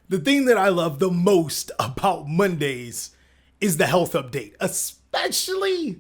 The thing that I love the most about Mondays is the health update, especially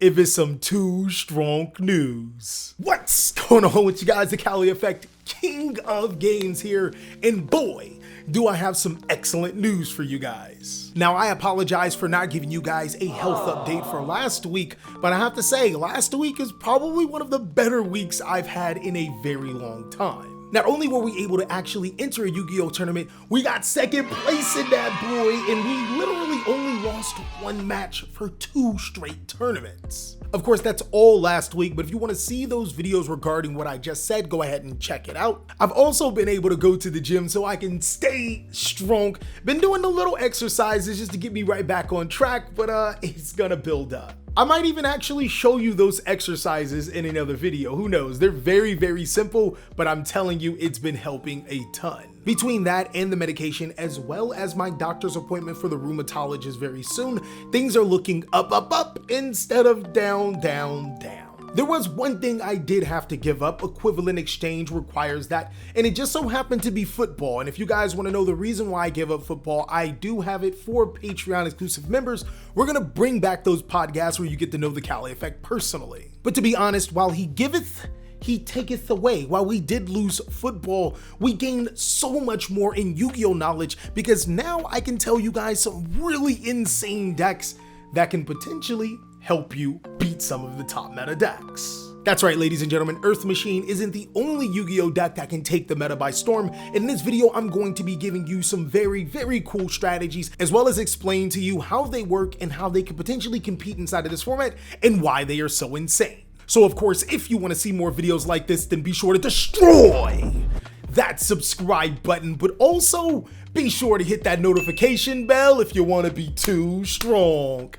if it's some too strong news. What's going on with you guys? The TheCaliEffect, king of games here, and boy, do I have some excellent news for you guys. Now, I apologize for not giving you guys a health update for last week, but I have to say, last week is probably one of the better weeks I've had in a very long time. Not only were we able to actually enter a Yu-Gi-Oh tournament, we got second place in that boy, and we literally only lost one match for 2 straight tournaments. Of course, that's all last week, but if you want to see those videos regarding what I just said, go ahead and check it out. I've also been able to go to the gym so I can stay strong. Been doing the little exercises just to get me right back on track, but it's gonna build up. I might even actually show you those exercises in another video, who knows? They're very, very simple, but I'm telling you, it's been helping a ton. Between that and the medication, as well as my doctor's appointment for the rheumatologist very soon, things are looking up instead of down. There was one thing I did have to give up. Equivalent exchange requires that, and it just so happened to be football. And if you guys want to know the reason why I give up football, I do have it for Patreon exclusive members. We're gonna bring back those podcasts where you get to know the TheCaliEffect personally. But to be honest, while he giveth, he taketh away. While we did lose football, we gained so much more in Yu-Gi-Oh knowledge, because now I can tell you guys some really insane decks that can potentially help you beat some of the top meta decks. That's right, ladies and gentlemen, Earth Machine isn't the only Yu-Gi-Oh deck that can take the meta by storm. In this video, I'm going to be giving you some very, very cool strategies, as well as explain to you how they work and how they could potentially compete inside of this format and why they are so insane. So of course, if you want to see more videos like this, then be sure to destroy that subscribe button, but also be sure to hit that notification bell if you want to be too strong.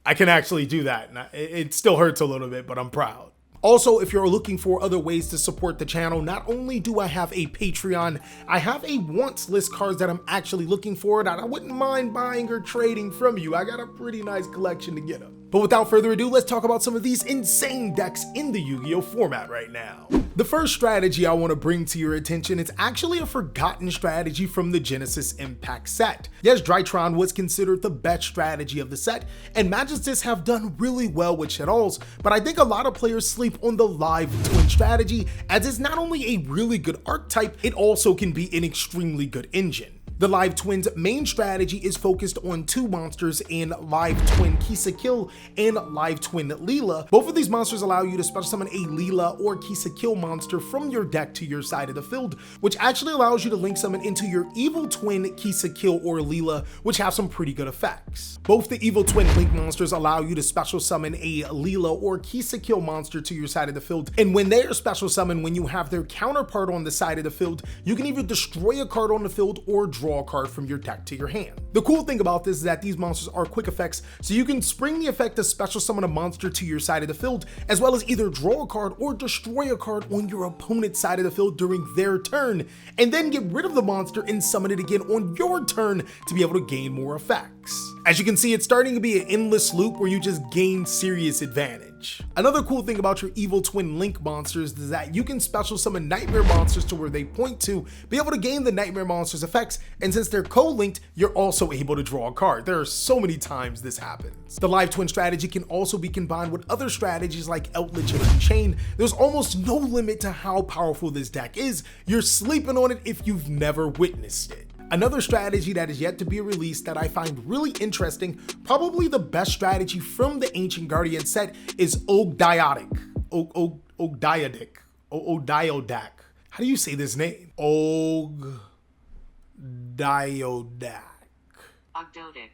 I can actually do that, and it still hurts a little bit, but I'm proud. Also, if you're looking for other ways to support the channel, not only do I have a Patreon, I have a wants list cards that I'm actually looking for that I wouldn't mind buying or trading from you. I got a pretty nice collection to get them. But without further ado, let's talk about some of these insane decks in the Yu-Gi-Oh format right now. The first strategy I want to bring to your attention is actually a forgotten strategy from the Genesis Impact set. Yes, Drytron was considered the best strategy of the set, and Magists have done really well with Shaddolls, but I think a lot of players sleep on the Live Twin strategy, as it's not only a really good archetype, it also can be an extremely good engine. The Live Twin's main strategy is focused on 2 monsters in Live Twin Kisakil and Live Twin Leela. Both of these monsters allow you to special summon a Leela or Kisakil monster from your deck to your side of the field, which actually allows you to link summon into your Evil Twin Kisakil or Leela, which have some pretty good effects. Both the Evil Twin Link monsters allow you to special summon a Leela or Kisakil monster to your side of the field, and when they are special summoned, when you have their counterpart on the side of the field, you can either destroy a card on the field or draw a card from your deck to your hand. The cool thing about this is that these monsters are quick effects, so you can spring the effect to special summon a monster to your side of the field, as well as either draw a card or destroy a card on your opponent's side of the field during their turn, and then get rid of the monster and summon it again on your turn to be able to gain more effects. As you can see, it's starting to be an endless loop where you just gain serious advantage. Another cool thing about your Evil Twin Link monsters is that you can special summon Nightmare monsters to where they point to, be able to gain the Nightmare monsters effects, and since they're co-linked, you're also able to draw a card. There are so many times this happens. The Live Twin strategy can also be combined with other strategies like Eldritch and Unchained. There's almost no limit to how powerful this deck is. You're sleeping on it if you've never witnessed it. Another strategy that is yet to be released that I find really interesting, probably the best strategy from the Ancient Guardian set, is Ogdiotic. Ogdiodac. How do you say this name? Ogdiodac. Ogdotic.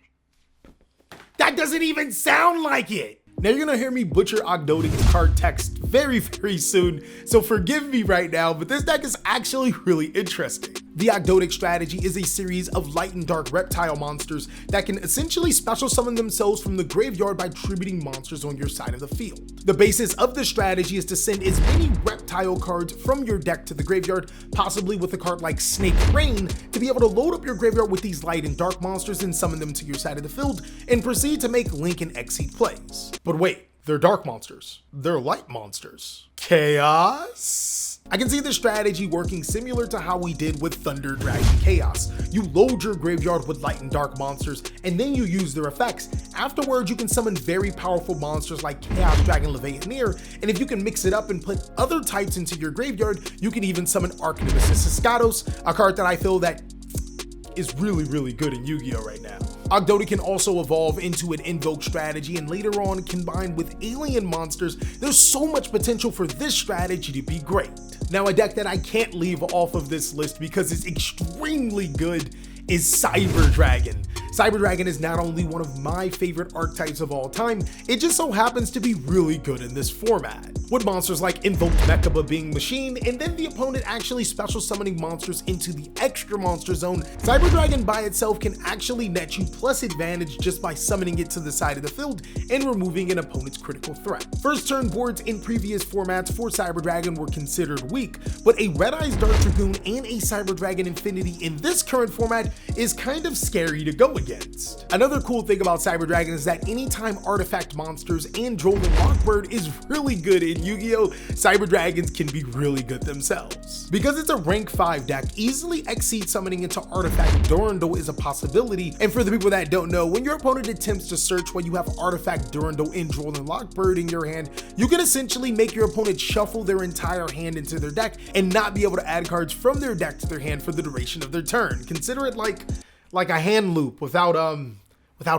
That doesn't even sound like it. Now you're gonna hear me butcher Ogdodic's card text very, very soon, so forgive me right now, but this deck is actually really interesting. The Ogdodic strategy is a series of light and dark reptile monsters that can essentially special summon themselves from the graveyard by tributing monsters on your side of the field. The basis of the strategy is to send as many reptile cards from your deck to the graveyard, possibly with a card like Snake Rain, to be able to load up your graveyard with these light and dark monsters and summon them to your side of the field, and proceed to make Link and Exceed plays. But wait, they're dark monsters. They're light monsters. Chaos? I can see the strategy working similar to how we did with Thunder Dragon Chaos. You load your graveyard with light and dark monsters, and then you use their effects. Afterwards, you can summon very powerful monsters like Chaos Dragon LEVIANEER, and if you can mix it up and put other types into your graveyard, you can even summon Archnemesis SCYTHE, a card that I feel that is really good in Yu-Gi-Oh! Right now. Ogdoad can also evolve into an invoke strategy, and later on combined with alien monsters. There's so much potential for this strategy to be great. Now, a deck that I can't leave off of this list because it's extremely good is Cyber Dragon. Cyber Dragon is not only one of my favorite archetypes of all time, it just so happens to be really good in this format. With monsters like Invoked Mechaba being Machine, and then the opponent actually special summoning monsters into the extra monster zone, Cyber Dragon by itself can actually net you plus advantage just by summoning it to the side of the field and removing an opponent's critical threat. First turn boards in previous formats for Cyber Dragon were considered weak, but a Red Eyes Dark Dragoon and a Cyber Dragon Infinity in this current format is kind of scary to go against. Another cool thing about Cyber Dragon is that anytime artifact monsters and Droll and Lockbird is really good in Yu-Gi-Oh!, Cyber Dragons can be really good themselves. Because it's a rank 5 deck, easily Xyz summoning into artifact Durendal is a possibility, and for the people that don't know, when your opponent attempts to search while you have artifact Durendal and Droll and Lockbird in your hand, you can essentially make your opponent shuffle their entire hand into their deck and not be able to add cards from their deck to their hand for the duration of their turn. Consider it like a hand loop without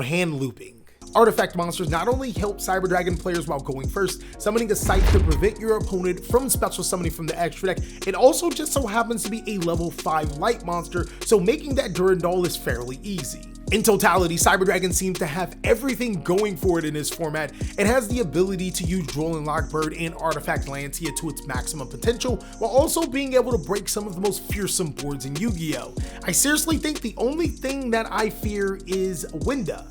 hand looping. Artifact monsters not only help Cyber Dragon players while going first, summoning a SCYTHE to prevent your opponent from special summoning from the extra deck, it also just so happens to be a level 5 light monster, so making that Durendal is fairly easy. In totality, Cyber Dragon seems to have everything going for it in this format. It has the ability to use Droll and Lockbird and Artifact Lancia to its maximum potential, while also being able to break some of the most fearsome boards in Yu-Gi-Oh! I seriously think the only thing that I fear is Winda,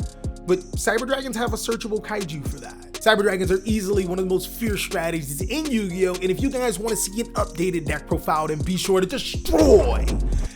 but Cyber Dragons have a searchable kaiju for that. Cyber Dragons are easily one of the most fierce strategies in Yu-Gi-Oh! And if you guys want to see an updated deck profile, then be sure to destroy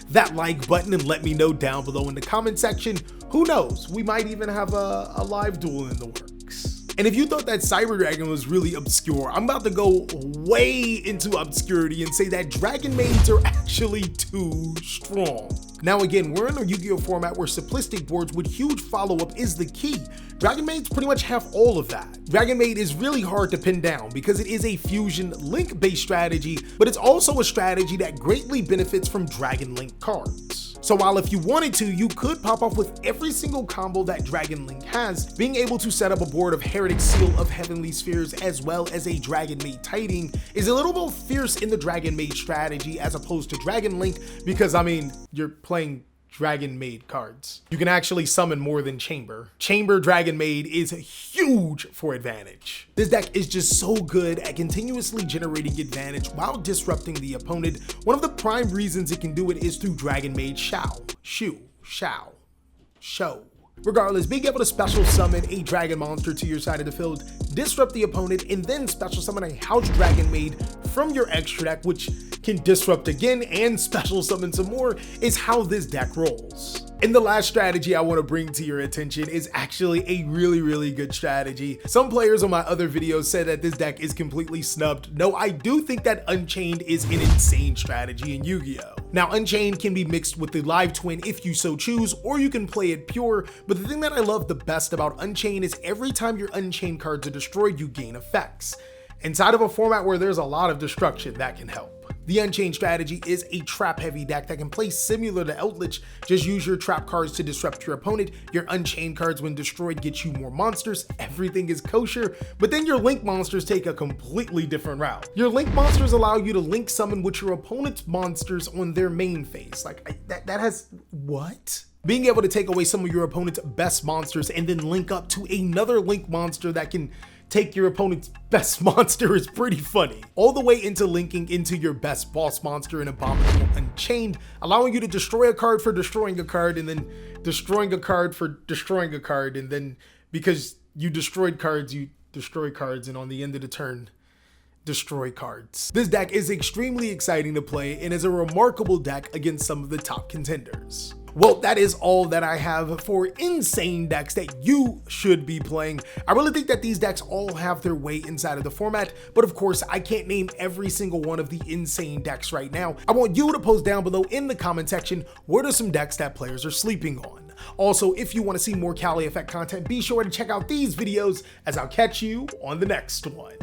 that like button and let me know down below in the comment section. Who knows, we might even have a live duel in the works. And if you thought that Cyber Dragon was really obscure, I'm about to go way into obscurity and say that Dragon Maids are actually too strong. Now again, we're in a Yu-Gi-Oh! Format where simplistic boards with huge follow-up is the key. Dragon Maids pretty much have all of that. Dragon Maid is really hard to pin down because it is a fusion link-based strategy, but it's also a strategy that greatly benefits from Dragon Link cards. So while if you wanted to, you could pop off with every single combo that Dragon Link has, being able to set up a board of Heretic Seal of Heavenly Spheres as well as a Dragon Maid Tiding is a little more fierce in the Dragon Maid strategy as opposed to Dragon Link, because I mean, you're playing Dragon Maid cards. You can actually summon more than Chamber. Chamber Dragon Maid is huge for advantage. This deck is just so good at continuously generating advantage while disrupting the opponent. One of the prime reasons it can do it is through Dragon Maid Show. Regardless, being able to special summon a dragon monster to your side of the field, disrupt the opponent, and then special summon a House Dragon Maid from your extra deck, which can disrupt again and special summon some more, is how this deck rolls. And the last strategy I want to bring to your attention is actually a really good strategy. Some players on my other videos said that this deck is completely snubbed. No, I do think that Unchained is an insane strategy in Yu-Gi-Oh! Now, Unchained can be mixed with the Live Twin if you so choose, or you can play it pure, but the thing that I love the best about Unchained is every time your Unchained cards are destroyed, you gain effects. Inside of a format where there's a lot of destruction, that can help. The Unchained strategy is a trap-heavy deck that can play similar to Eldritch. Just use your trap cards to disrupt your opponent. Your Unchained cards, when destroyed, get you more monsters. Everything is kosher, but then your Link monsters take a completely different route. Your Link monsters allow you to link summon with your opponent's monsters on their main phase. That has what? Being able to take away some of your opponent's best monsters and then link up to another Link monster that can take your opponent's best monster is pretty funny. All the way into linking into your best boss monster in Abominable Unchained, allowing you to destroy a card for destroying a card, and then destroying a card for destroying a card, and then because you destroyed cards, you destroy cards, and on the end of the turn, destroy cards. This deck is extremely exciting to play and is a remarkable deck against some of the top contenders. Well, that is all that I have for insane decks that you should be playing. I really think that these decks all have their way inside of the format, but of course I can't name every single one of the insane decks right now. I want you to post down below in the comment section what are some decks that players are sleeping on. Also, if you want to see more CaliEffect content, be sure to check out these videos, as I'll catch you on the next one.